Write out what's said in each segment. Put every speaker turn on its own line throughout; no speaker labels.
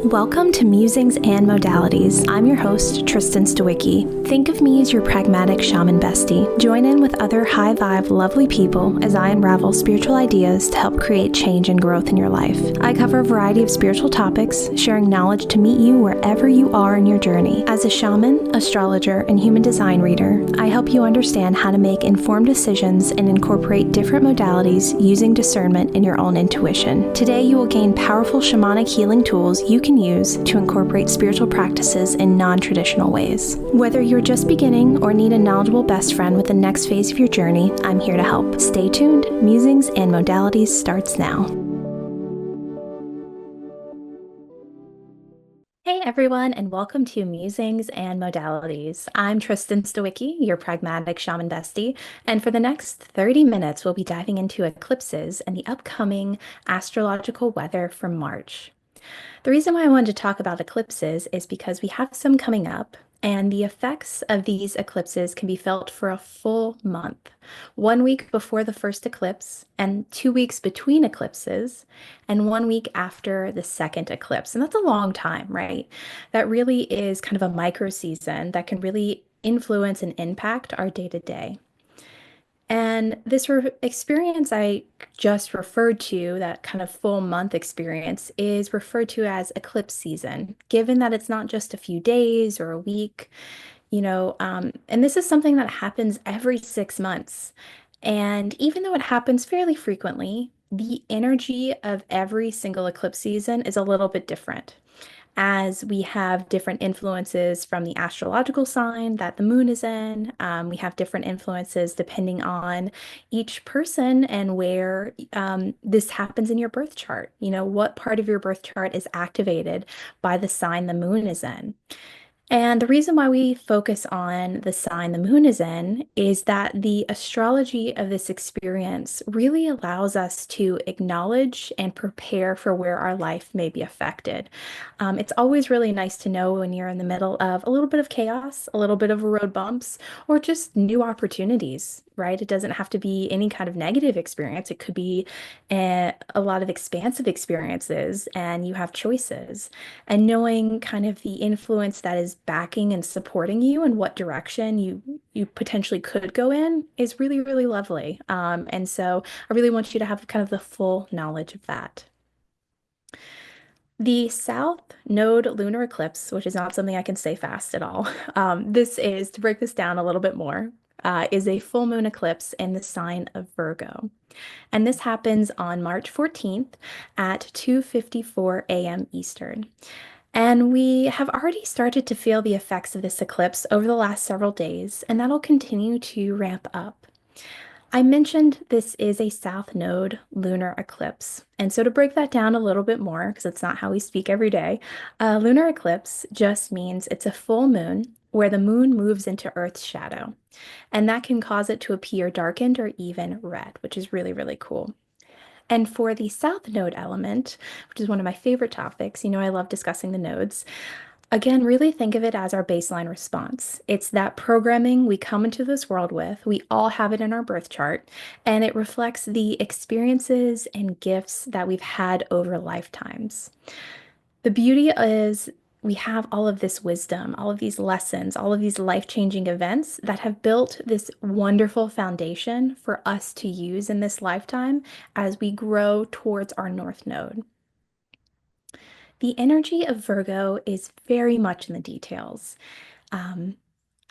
Welcome to Musings and Modalities. I'm your host, Tristen Stawicki. Think of me as your pragmatic shaman bestie. Join in with other high vibe, lovely people as I unravel spiritual ideas to help create change and growth in your life. I cover a variety of spiritual topics, sharing knowledge to meet you wherever you are in your journey. As a shaman, astrologer, and human design reader, I help you understand how to make informed decisions and incorporate different modalities using discernment and your own intuition. Today, you will gain powerful shamanic healing tools you can use to incorporate spiritual practices in non-traditional ways. Whether you're just beginning or need a knowledgeable best friend with the next phase of your journey, I'm here to help. Stay tuned. Musings and Modalities starts now. Hey everyone, and welcome to Musings and Modalities. I'm Tristen Stawicki, your pragmatic shaman bestie, and for the next 30 minutes, we'll be diving into eclipses and the upcoming astrological weather for March. The reason why I wanted to talk about eclipses is because we have some coming up, and the effects of these eclipses can be felt for a full month. 1 week before the first eclipse, and 2 weeks between eclipses, and 1 week after the second eclipse. And that's a long time, right? That really is kind of a micro season that can really influence and impact our day to day. And this experience I just referred to, that kind of full month experience, is referred to as eclipse season, given that it's not just a few days or a week, and this is something that happens every 6 months. And even though it happens fairly frequently, the energy of every single eclipse season is a little bit different as we have different influences from the astrological sign that the moon is in. We have different influences depending on each person and where this happens in your birth chart. What part of your birth chart is activated by the sign the moon is in. And the reason why we focus on the sign the moon is in is that the astrology of this experience really allows us to acknowledge and prepare for where our life may be affected. It's always really nice to know when you're in the middle of a little bit of chaos, a little bit of road bumps, or just new opportunities, right? It doesn't have to be any kind of negative experience. It could be a lot of expansive experiences, and you have choices. And knowing kind of the influence that is backing and supporting you and what direction you potentially could go in is really, really lovely. And so I really want you to have kind of the full knowledge of that. The South Node lunar eclipse, which is not something I can say fast at all, this is, to break this down a little bit more, is a full moon eclipse in the sign of Virgo. And this happens on March 14th at 2:54 a.m. Eastern. And we have already started to feel the effects of this eclipse over the last several days, and that'll continue to ramp up. I mentioned this is a South Node lunar eclipse. And so to break that down a little bit more, because it's not how we speak every day, a lunar eclipse just means it's a full moon where the moon moves into Earth's shadow. And that can cause it to appear darkened or even red, which is really, really cool. And for the South Node element, which is one of my favorite topics, I love discussing the nodes. Again, really think of it as our baseline response. It's that programming we come into this world with. We all have it in our birth chart, and it reflects the experiences and gifts that we've had over lifetimes. The beauty is we have all of this wisdom, all of these lessons, all of these life-changing events that have built this wonderful foundation for us to use in this lifetime as we grow towards our North Node. The energy of Virgo is very much in the details. Um,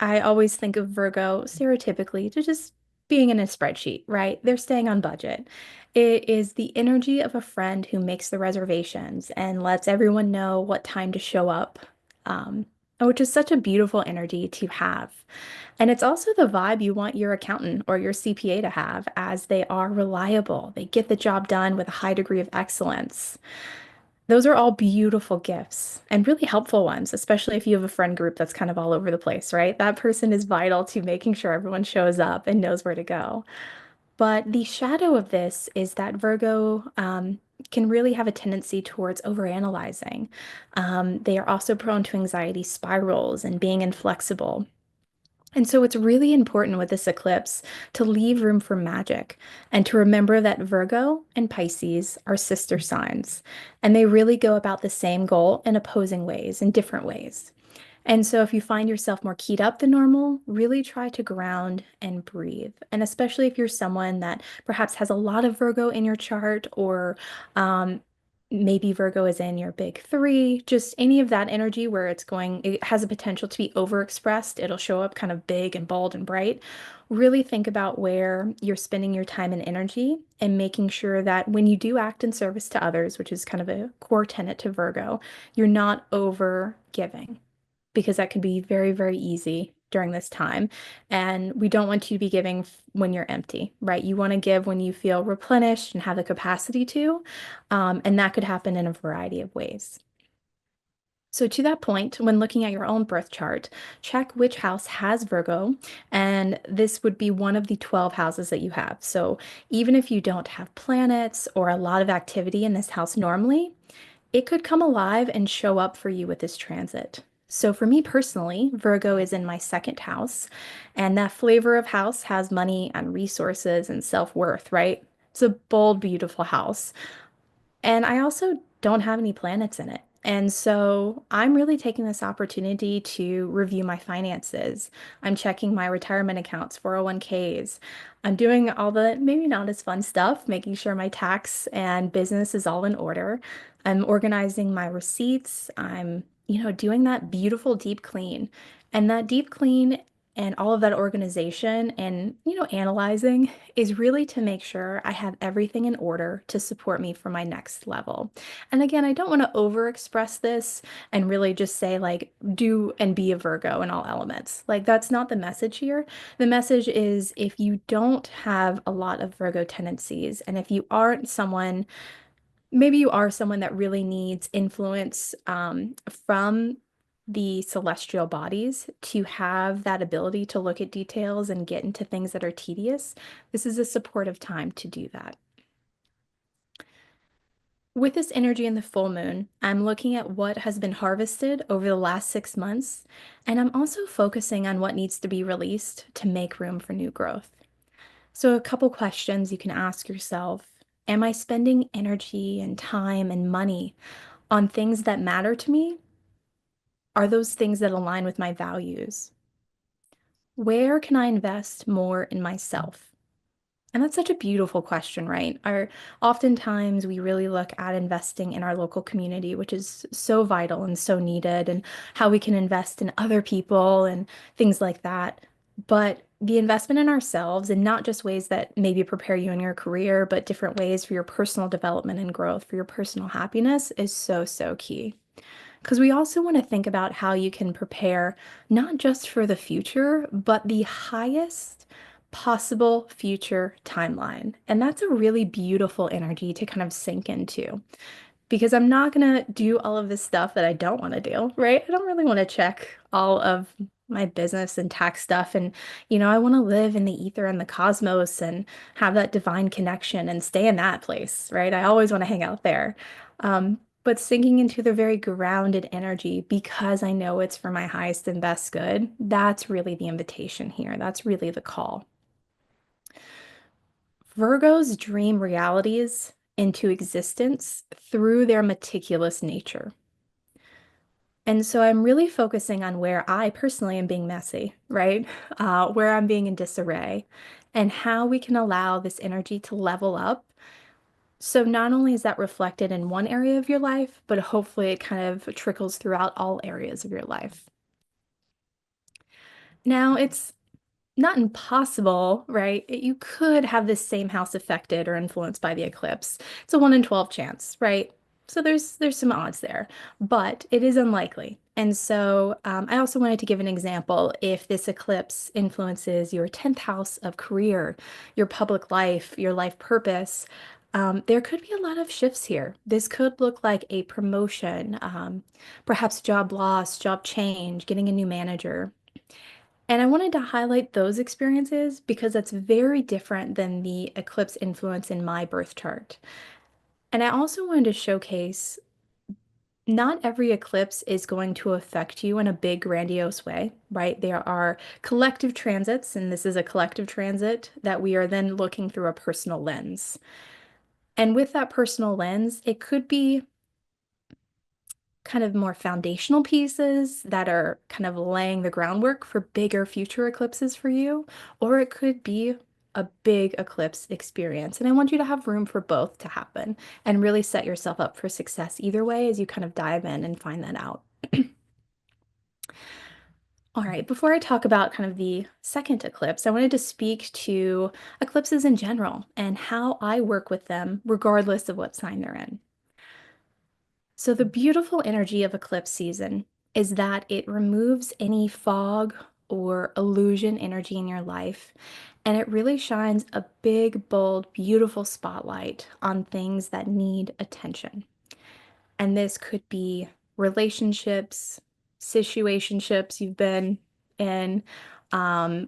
I always think of Virgo stereotypically to just being in a spreadsheet, right? They're staying on budget. It is the energy of a friend who makes the reservations and lets everyone know what time to show up, um, which is such a beautiful energy to have. And it's also the vibe you want your accountant or your CPA to have, as they are reliable. They get the job done with a high degree of excellence. Those are all beautiful gifts and really helpful ones, especially if you have a friend group that's kind of all over the place, right? That person is vital to making sure everyone shows up and knows where to go. But the shadow of this is that Virgo can really have a tendency towards overanalyzing. They are also prone to anxiety spirals and being inflexible. And so it's really important with this eclipse to leave room for magic and to remember that Virgo and Pisces are sister signs, and they really go about the same goal in opposing ways, in different ways. And so if you find yourself more keyed up than normal, really try to ground and breathe. And especially if you're someone that perhaps has a lot of Virgo in your chart, or maybe Virgo is in your big three, just any of that energy where it has a potential to be overexpressed. It'll show up kind of big and bold and bright. Really think about where you're spending your time and energy and making sure that when you do act in service to others, which is kind of a core tenet to Virgo, you're not over giving, because that could be very, very easy during this time. And we don't want you to be giving when you're empty, right? You want to give when you feel replenished and have the capacity to. And that could happen in a variety of ways. So, to that point, when looking at your own birth chart, check which house has Virgo, and this would be one of the 12 houses that you have. So, even if you don't have planets or a lot of activity in this house normally, it could come alive and show up for you with this transit. So for me personally, Virgo is in my second house, and that flavor of house has money and resources and self-worth, right? It's a bold, beautiful house. And I also don't have any planets in it. And so I'm really taking this opportunity to review my finances. I'm checking my retirement accounts, 401ks. I'm doing all the maybe not as fun stuff, making sure my tax and business is all in order. I'm organizing my receipts. I'm doing that beautiful deep clean. And that deep clean and all of that organization and analyzing is really to make sure I have everything in order to support me for my next level. And again, I don't want to overexpress this and really just say, like, do and be a Virgo in all elements. Like, that's not the message here. The message is, if you don't have a lot of Virgo tendencies, and if you aren't someone, maybe you are someone that really needs influence from the celestial bodies to have that ability to look at details and get into things that are tedious. This is a supportive time to do that. With this energy in the full moon, I'm looking at what has been harvested over the last 6 months, and I'm also focusing on what needs to be released to make room for new growth. So, a couple questions you can ask yourself. Am I spending energy and time and money on things that matter to me? Are those things that align with my values? Where can I invest more in myself? And that's such a beautiful question, right? Oftentimes we really look at investing in our local community, which is so vital and so needed, and how we can invest in other people and things like that. But the investment in ourselves, and not just ways that maybe prepare you in your career, but different ways for your personal development and growth, for your personal happiness, is so, so key. Because we also want to think about how you can prepare not just for the future, but the highest possible future timeline. And that's a really beautiful energy to kind of sink into, because I'm not going to do all of this stuff that I don't want to do, right? I don't really want to check all of my business and tax stuff. And I want to live in the ether and the cosmos and have that divine connection and stay in that place, right? I always want to hang out there. But sinking into the very grounded energy because I know it's for my highest and best good, that's really the invitation here. That's really the call. Virgos dream realities into existence through their meticulous nature. And so I'm really focusing on where I personally am being messy, right? Where I'm being in disarray, and how we can allow this energy to level up. So not only is that reflected in one area of your life, but hopefully it kind of trickles throughout all areas of your life. Now, it's not impossible, right? You could have this same house affected or influenced by the eclipse. It's a 1 in 12 chance, right? So there's some odds there, but it is unlikely. And so I also wanted to give an example. If this eclipse influences your 10th house of career, your public life, your life purpose, there could be a lot of shifts here. This could look like a promotion, perhaps job loss, job change, getting a new manager. And I wanted to highlight those experiences because that's very different than the eclipse influence in my birth chart. And I also wanted to showcase Not every eclipse is going to affect you in a big, grandiose way, right? There are collective transits, and this is a collective transit that we are then looking through a personal lens. And with that personal lens, it could be kind of more foundational pieces that are kind of laying the groundwork for bigger future eclipses for you, or it could be a big eclipse experience. And I want you to have room for both to happen and really set yourself up for success either way as you kind of dive in and find that out. All right, before I talk about kind of the second eclipse, I wanted to speak to eclipses in general and how I work with them regardless of what sign they're in. So the beautiful energy of eclipse season is that it removes any fog or illusion energy in your life, and it really shines a big, bold, beautiful spotlight on things that need attention. And this could be relationships, situationships you've been in,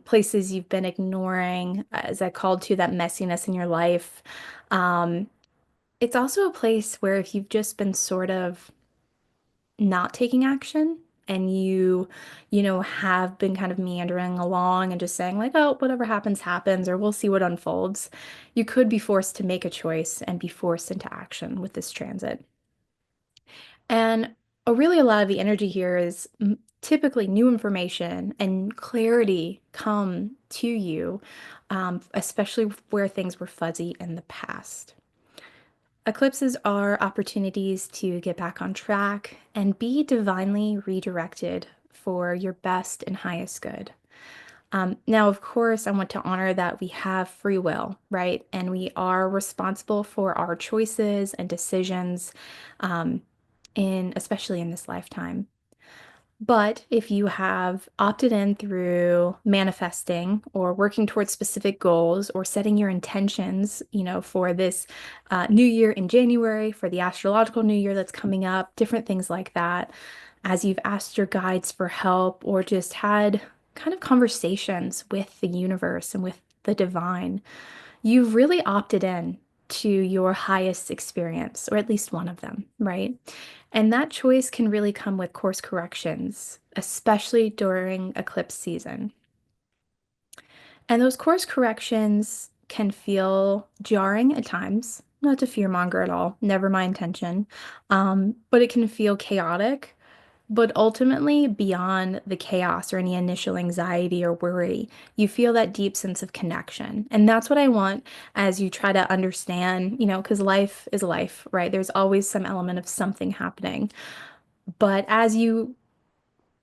places you've been ignoring, as I called to that messiness in your life. Um, it's also a place where if you've just been sort of not taking action and you have been kind of meandering along and just saying like, oh, whatever happens, happens, or we'll see what unfolds, you could be forced to make a choice and be forced into action with this transit. And really, a lot of the energy here is typically new information and clarity come to you, especially where things were fuzzy in the past. Eclipses are opportunities to get back on track and be divinely redirected for your best and highest good. Now, of course, I want to honor that we have free will, right? And we are responsible for our choices and decisions, um, especially in this lifetime. But if you have opted in through manifesting or working towards specific goals or setting your intentions, for this new year in January, for the astrological new year that's coming up, different things like that, as you've asked your guides for help or just had kind of conversations with the universe and with the divine, you've really opted in to your highest experience, or at least one of them, right? And that choice can really come with course corrections, especially during eclipse season. And those course corrections can feel jarring at times, not to fearmonger at all, never my intention. But it can feel chaotic, but ultimately, beyond the chaos or any initial anxiety or worry, you feel that deep sense of connection. And that's what I want as you try to understand, because life is life, right? There's always some element of something happening. But as you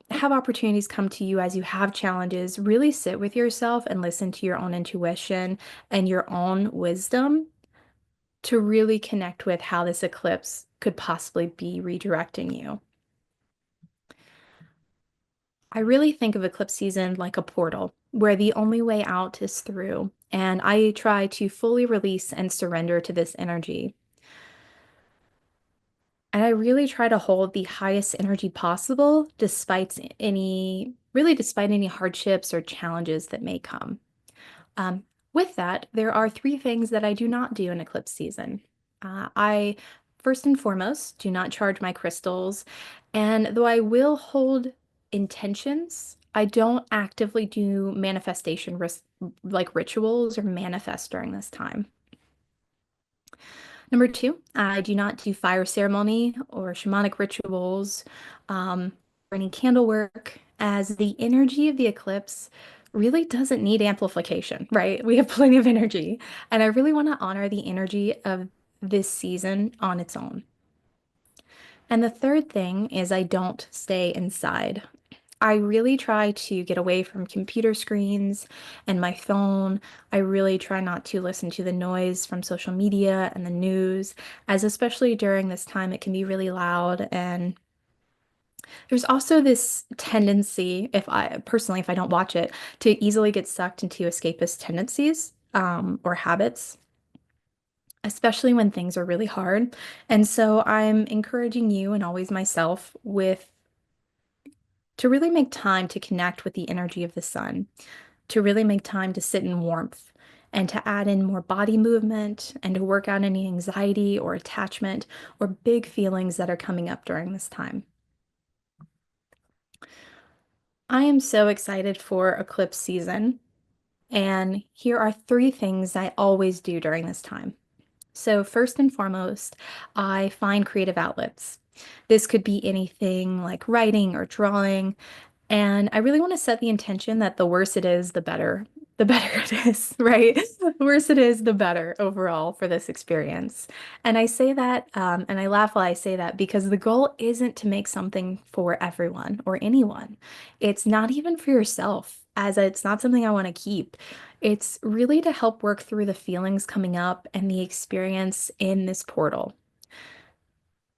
have opportunities come to you, as you have challenges, really sit with yourself and listen to your own intuition and your own wisdom to really connect with how this eclipse could possibly be redirecting you. I really think of eclipse season like a portal where the only way out is through. And I try to fully release and surrender to this energy. And I really try to hold the highest energy possible despite any hardships or challenges that may come. Um, with that, there are three things that I do not do in eclipse season. I, first and foremost, do not charge my crystals. And though I will hold intentions, I don't actively do like rituals or manifest during this time. Number two, I do not do fire ceremony or shamanic rituals, or any candle work, as the energy of the eclipse really doesn't need amplification, right? We have plenty of energy, and I really want to honor the energy of this season on its own. And the third thing is I don't stay inside. I really try to get away from computer screens and my phone. I really try not to listen to the noise from social media and the news, as especially during this time, it can be really loud. And there's also this tendency, if I don't watch it, to easily get sucked into escapist tendencies, or habits, especially when things are really hard. And so I'm encouraging you and always myself to really make time to connect with the energy of the sun, to really make time to sit in warmth and to add in more body movement and to work out any anxiety or attachment or big feelings that are coming up during this time. I am so excited for eclipse season, and here are three things I always do during this time. So, first and foremost, I find creative outlets. This could be anything like writing or drawing. And I really want to set the intention that the worse it is, the better. The better it is, right? The worse it is, the better overall for this experience. And I say that, and I laugh while I say that because the goal isn't to make something for everyone or anyone. It's not even for yourself, as it's not something I want to keep. It's really to help work through the feelings coming up and the experience in this portal.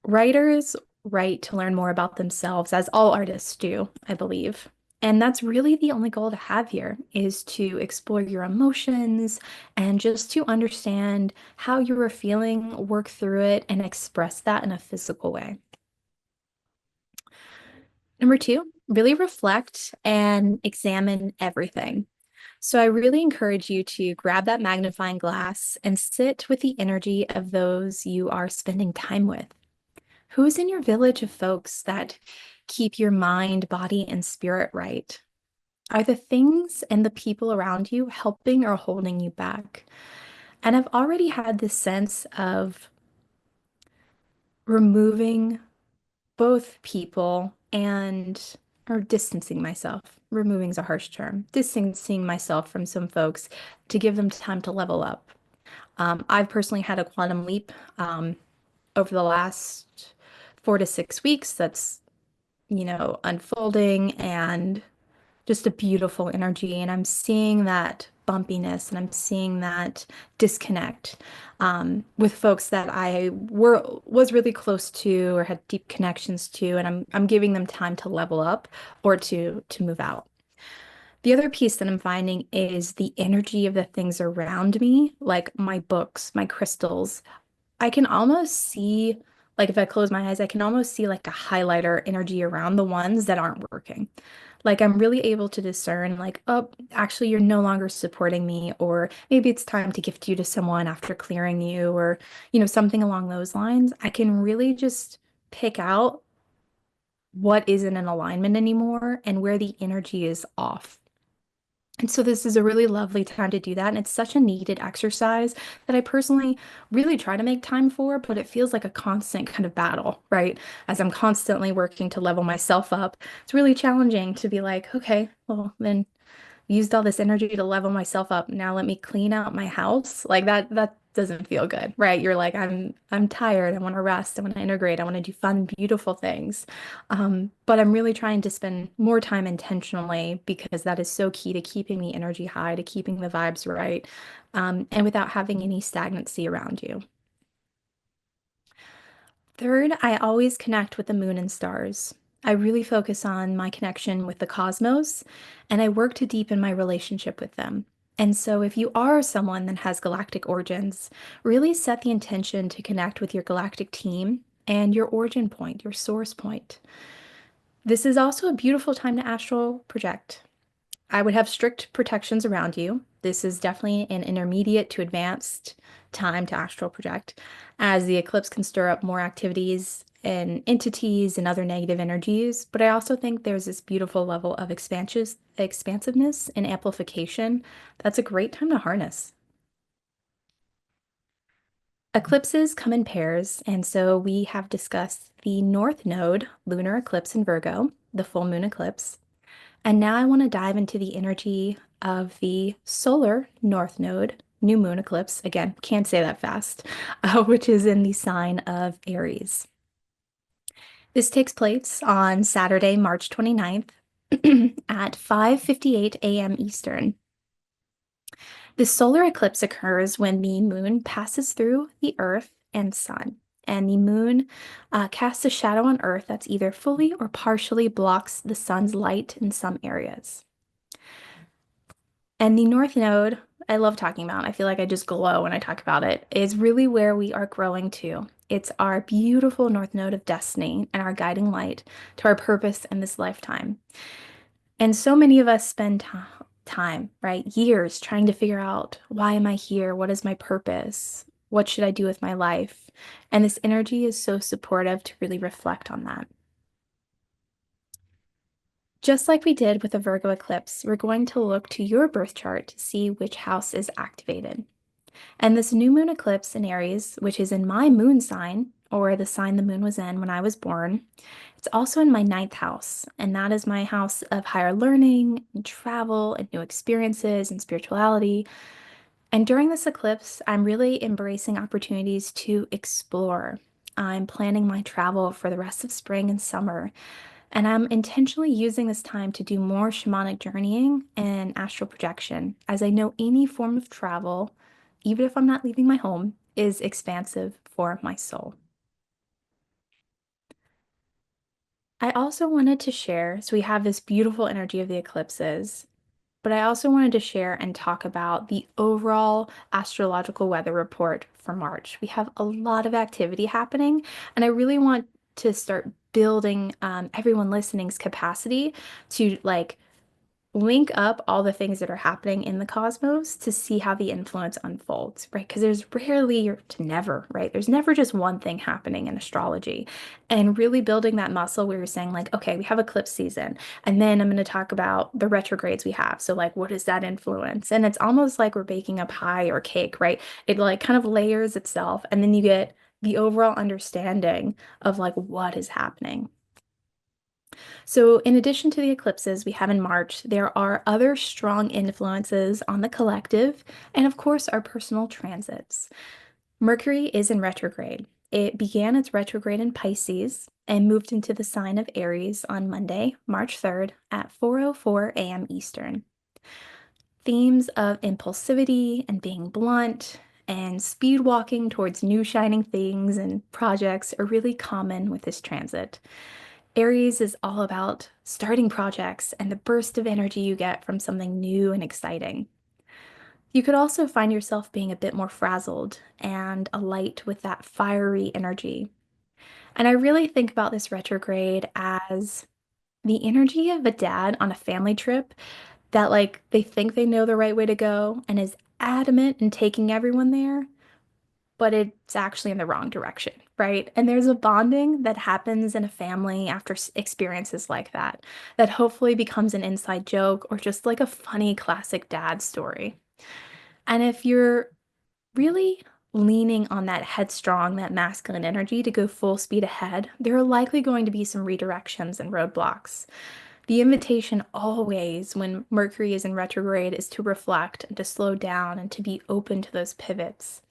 Writers write to learn more about themselves, as all artists do, I believe. And that's really the only goal to have here is to explore your emotions and just to understand how you were feeling, work through it, and express that in a physical way. Number two, really reflect and examine everything. So I really encourage you to grab that magnifying glass and sit with the energy of those you are spending time with. Who's in your village of folks that keep your mind, body, and spirit right? Are the things and the people around you helping or holding you back? And I've already had this sense of removing both people and or distancing myself. Removing is a harsh term. Distancing myself from some folks to give them time to level up. I've personally had a quantum leap over the last 4 to 6 weeks that's unfolding and just a beautiful energy. And I'm seeing that bumpiness and I'm seeing that disconnect with folks that I was really close to or had deep connections to, and I'm giving them time to level up or to move out. The other piece that I'm finding is the energy of the things around me, like my books, my crystals. I can almost see, like if I close my eyes, I can almost see like a highlighter energy around the ones that aren't working. Like I'm really able to discern, like, oh, actually, you're no longer supporting me, or maybe it's time to gift you to someone after clearing you, or, something along those lines. I can really just pick out what isn't in alignment anymore and where the energy is off. And so this is a really lovely time to do that. And it's such a needed exercise that I personally really try to make time for, but it feels like a constant kind of battle, right? As I'm constantly working to level myself up, it's really challenging to be like, okay, well, then used all this energy to level myself up. Now let me clean out my house. Like that doesn't feel good, right? You're like, I'm tired. I want to rest. I want to integrate. I want to do fun, beautiful things. But I'm really trying to spend more time intentionally because that is so key to keeping the energy high, to keeping the vibes right, and without having any stagnancy around you. Third, I always connect with the moon and stars. I really focus on my connection with the cosmos, and I work to deepen my relationship with them. And so, if you are someone that has galactic origins, really set the intention to connect with your galactic team and your origin point, your source point. This is also a beautiful time to astral project. I would have strict protections around you. This is definitely an intermediate to advanced time to astral project, as the eclipse can stir up more activities and entities and other negative energies. But I also think there's this beautiful level of expansiveness and amplification that's a great time to harness. Eclipses come in pairs, and so we have discussed the North Node lunar eclipse in Virgo, the full moon eclipse. And now I want to dive into the energy of the solar North Node, new moon eclipse. Again, can't say that fast, which is in the sign of Aries. This takes place on Saturday, March 29th at 5:58 a.m. Eastern. The solar eclipse occurs when the moon passes through the Earth and Sun. And the moon casts a shadow on Earth that's either fully or partially blocks the sun's light in some areas. And the North Node, I love talking about. I feel like I just glow when I talk about it, is really where we are growing to. It's our beautiful North Node of destiny and our guiding light to our purpose in this lifetime. And so many of us spend time, right? Years trying to figure out why am I here? What is my purpose? What should I do with my life? And this energy is so supportive to really reflect on that. Just like we did with the Virgo eclipse, we're going to look to your birth chart to see which house is activated. And this new moon eclipse in Aries, which is in my moon sign, or the sign the moon was in when I was born, it's also in my ninth house. And that is my house of higher learning and travel and new experiences and spirituality. And during this eclipse, I'm really embracing opportunities to explore. I'm planning my travel for the rest of spring and summer. And I'm intentionally using this time to do more shamanic journeying and astral projection, as I know any form of travel, even if I'm not leaving my home, is expansive for my soul. I also wanted to share, so we have this beautiful energy of the eclipses, but I also wanted to share and talk about the overall astrological weather report for March. We have a lot of activity happening, and I really want to start building everyone listening's capacity to like link up all the things that are happening in the cosmos to see how the influence unfolds, right? Because there's rarely or to never, right? There's never just one thing happening in astrology. And really building that muscle where you're saying, like, okay, we have eclipse season, and then I'm going to talk about the retrogrades we have. So, like, what does that influence? And it's almost like we're baking a pie or cake, right? It like kind of layers itself, and then you get the overall understanding of like what is happening. So, in addition to the eclipses we have in March, there are other strong influences on the collective, and of course, our personal transits. Mercury is in retrograde. It began its retrograde in Pisces and moved into the sign of Aries on Monday, March 3rd at 4:04 a.m. Eastern. Themes of impulsivity and being blunt and speed walking towards new shining things and projects are really common with this transit. Aries is all about starting projects and the burst of energy you get from something new and exciting. You could also find yourself being a bit more frazzled and alight with that fiery energy. And I really think about this retrograde as the energy of a dad on a family trip that, like, they think they know the right way to go and is adamant in taking everyone there, but it's actually in the wrong direction, right? And there's a bonding that happens in a family after experiences like that, that hopefully becomes an inside joke or just like a funny classic dad story. And if you're really leaning on that headstrong, that masculine energy to go full speed ahead, there are likely going to be some redirections and roadblocks. The invitation always, when Mercury is in retrograde, is to reflect and to slow down and to be open to those pivots.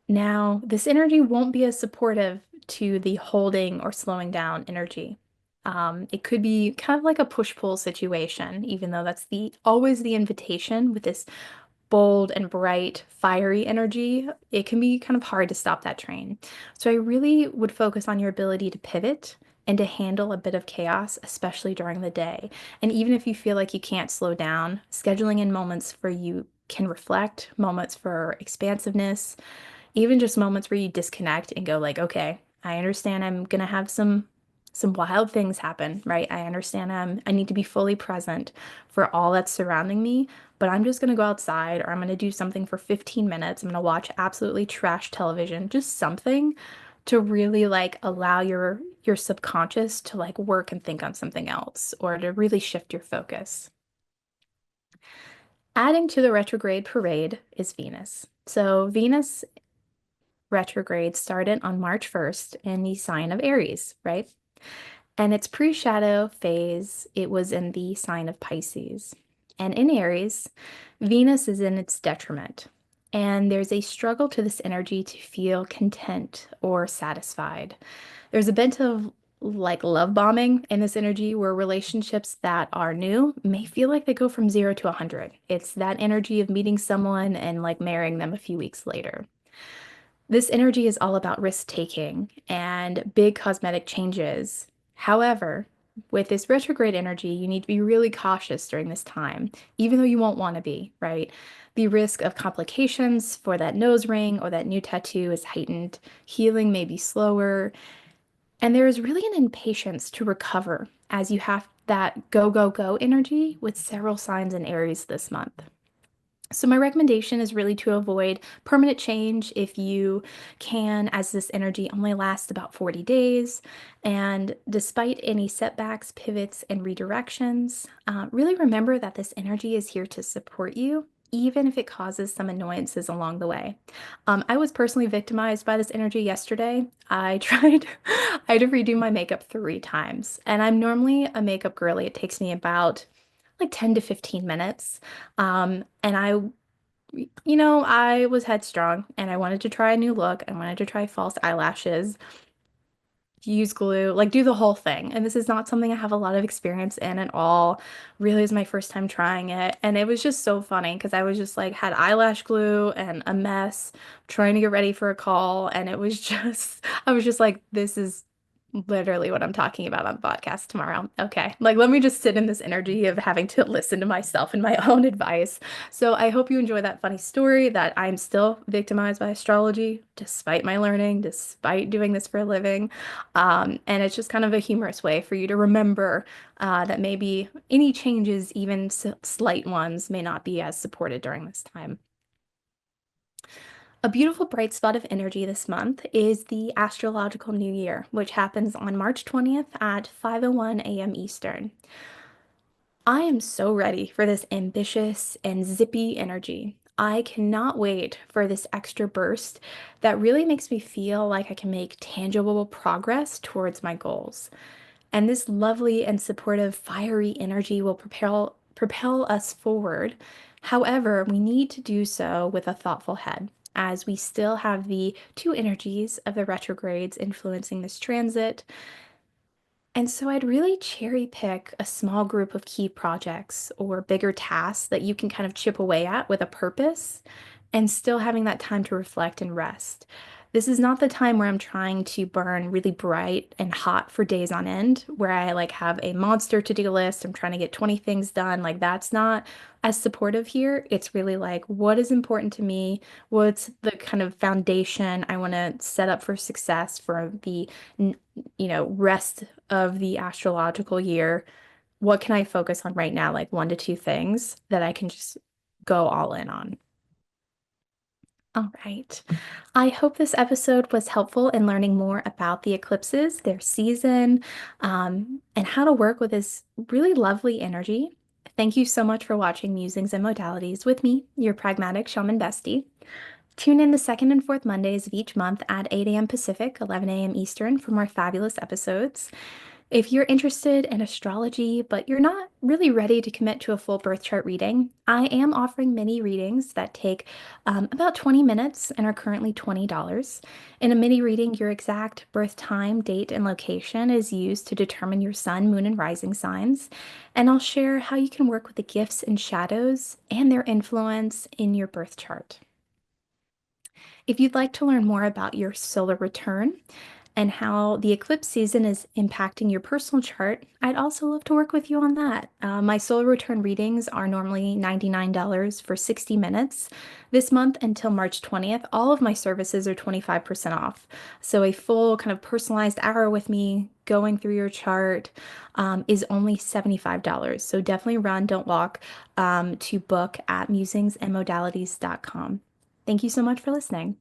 Now, this energy won't be as supportive to the holding or slowing down energy. It could be kind of like a push-pull situation, even though that's the always the invitation with this bold and bright, fiery energy. It can be kind of hard to stop that train. So I really would focus on your ability to pivot and to handle a bit of chaos, especially during the day. And even if you feel like you can't slow down, scheduling in moments where you can reflect, moments for expansiveness, even just moments where you disconnect and go like, okay, I understand I'm gonna have some wild things happen, right? I understand I need to be fully present for all that's surrounding me, but I'm just gonna go outside or I'm gonna do something for 15 minutes. I'm gonna watch absolutely trash television, just something to really like allow your subconscious to like work and think on something else or to really shift your focus. Adding to the retrograde parade is Venus. So Venus retrograde started on March 1st in the sign of Aries, right? And its pre-shadow phase, it was in the sign of Pisces. And in Aries, Venus is in its detriment. And there's a struggle to this energy to feel content or satisfied. There's a bit of like love bombing in this energy where relationships that are new may feel like they go from 0 to 100. It's that energy of meeting someone and like marrying them a few weeks later. This energy is all about risk taking and big cosmetic changes. However, with this retrograde energy, you need to be really cautious during this time, even though you won't want to be, right? The risk of complications for that nose ring or that new tattoo is heightened. Healing may be slower, and there is really an impatience to recover as you have that go, go, go energy with several signs in Aries this month. So my recommendation is really to avoid permanent change if you can, as this energy only lasts about 40 days. And despite any setbacks, pivots, and redirections, really remember that this energy is here to support you, even if it causes some annoyances along the way. I was personally victimized by this energy yesterday. I had to redo my makeup 3 times, and I'm normally a makeup girly. It takes me about like 10 to 15 minutes. And I was headstrong and I wanted to try a new look. I wanted to try false eyelashes, use glue, like do the whole thing. And this is not something I have a lot of experience in at all. Really is my first time trying it. And it was just so funny because I was just like had eyelash glue and a mess trying to get ready for a call. And it was just, I was just like, this is literally what I'm talking about on the podcast tomorrow. Okay. Like, let me just sit in this energy of having to listen to myself and my own advice. So I hope you enjoy that funny story that I'm still victimized by astrology, despite my learning, despite doing this for a living. And it's just kind of a humorous way for you to remember that maybe any changes, even slight ones, may not be as supported during this time. A beautiful bright spot of energy this month is the astrological new year, which happens on March 20th at 5:01 a.m. Eastern. I am so ready for this ambitious and zippy energy. I cannot wait for this extra burst that really makes me feel like I can make tangible progress towards my goals. And this lovely and supportive fiery energy will propel us forward. However, we need to do so with a thoughtful head, as we still have the two energies of the retrogrades influencing this transit. And so I'd really cherry pick a small group of key projects or bigger tasks that you can kind of chip away at with a purpose and still having that time to reflect and rest. This is not the time where I'm trying to burn really bright and hot for days on end, where I like have a monster to-do list. I'm trying to get 20 things done. Like that's not as supportive here. It's really like, what is important to me? What's the kind of foundation I want to set up for success for the rest of the astrological year? What can I focus on right now? Like 1 to 2 things that I can just go all in on. All right. I hope this episode was helpful in learning more about the eclipses, their season, and how to work with this really lovely energy. Thank you so much for watching Musings and Modalities with me, your pragmatic shaman bestie. Tune in the second and fourth Mondays of each month at 8 a.m. Pacific, 11 a.m. Eastern for more fabulous episodes. If you're interested in astrology, but you're not really ready to commit to a full birth chart reading, I am offering mini readings that take about 20 minutes and are currently $20. In a mini reading, your exact birth time, date, and location is used to determine your sun, moon, and rising signs. And I'll share how you can work with the gifts and shadows and their influence in your birth chart. If you'd like to learn more about your solar return and how the eclipse season is impacting your personal chart, I'd also love to work with you on that. My solar return readings are normally $99 for 60 minutes. This month until March 20th, all of my services are 25% off. So a full kind of personalized hour with me going through your chart is only $75. So definitely run, don't walk, to book at musingsandmodalities.com. Thank you so much for listening.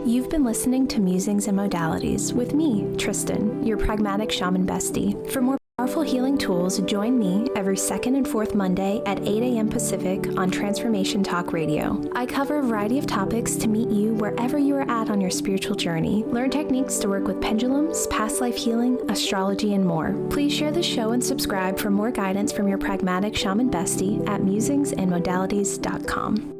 You've been listening to Musings and Modalities with me, Tristen, your pragmatic shaman bestie. For more powerful healing tools, join me every second and fourth Monday at 8 a.m. Pacific on Transformation Talk Radio. I cover a variety of topics to meet you wherever you are at on your spiritual journey. Learn techniques to work with pendulums, past life healing, astrology, and more. Please share the show and subscribe for more guidance from your pragmatic shaman bestie at musingsandmodalities.com.